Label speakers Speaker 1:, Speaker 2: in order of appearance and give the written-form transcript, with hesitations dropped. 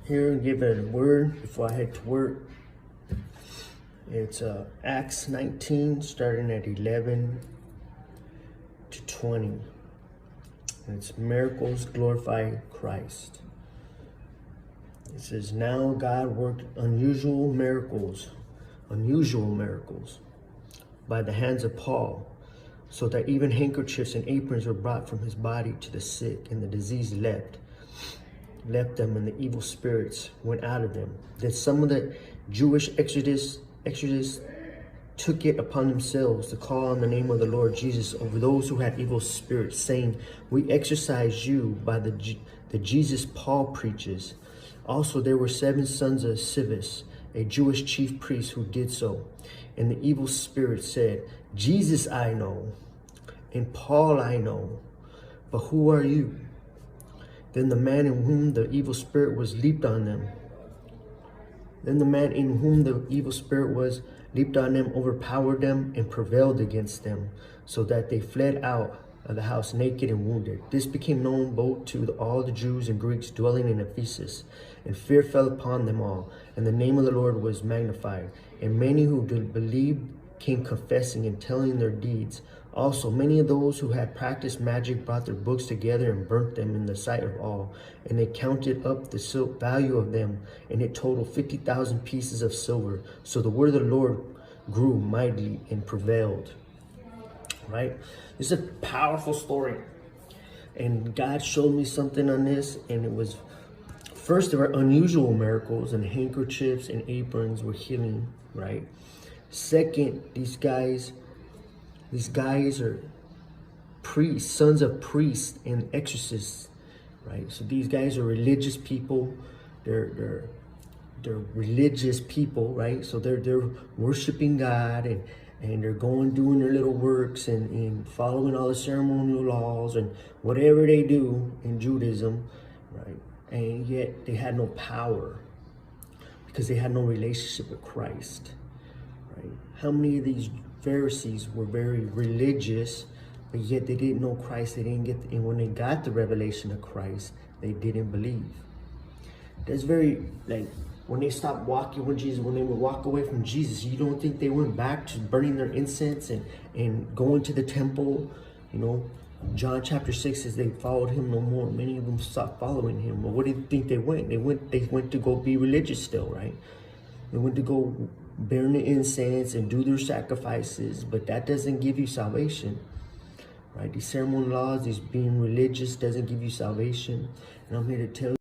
Speaker 1: here and give it a word before I head to work. It's Acts 19, starting at 11 to 20. And it's miracles glorify Christ. It says, now God worked unusual miracles by the hands of Paul, so that even handkerchiefs and aprons were brought from his body to the sick, and the disease left them, and the evil spirits went out of them. Then some of the Jewish exorcists took it upon themselves to call on the name of the Lord Jesus over those who had evil spirits, saying, we exorcise you by the Jesus Paul preaches. Also there were 7 sons of Sceva, a Jewish chief priest, who did so. And the evil spirit said, Jesus I know, and Paul I know, but who are you? Then the man in whom the evil spirit was leaped on them. Overpowered them and prevailed against them, so that they fled out of the house naked and wounded. This became known both to all the Jews and Greeks dwelling in Ephesus, and fear fell upon them all, and the name of the Lord was magnified. And many who believed came confessing and telling their deeds. Also, many of those who had practiced magic brought their books together and burnt them in the sight of all. And they counted up the value of them, and it totaled 50,000 pieces of silver. So the word of the Lord grew mightily and prevailed. Right? This is a powerful story. And God showed me something on this, and it was, first, there were unusual miracles, and handkerchiefs and aprons were healing, right? Second, these guys are priests, sons of priests and exorcists, right? So these guys are religious people. They're religious people, right? So they're worshiping God, and they're doing their little works and following all the ceremonial laws and whatever they do in Judaism, right? And yet they had no power because they had no relationship with Christ, right? How many of these Pharisees were very religious, but yet they didn't know Christ? They didn't and when they got the revelation of Christ, they didn't believe. That's very, when they stopped walking with Jesus, when they would walk away from Jesus, you don't think they went back to burning their incense and going to the temple? You know, John chapter 6 says they followed him no more. Many of them stopped following him. But what do you think they went? They went to go be religious still, right? They went to go burn the incense and do their sacrifices, but that doesn't give you salvation, right? These ceremonial laws, these being religious, doesn't give you salvation. And I'm here to tell you,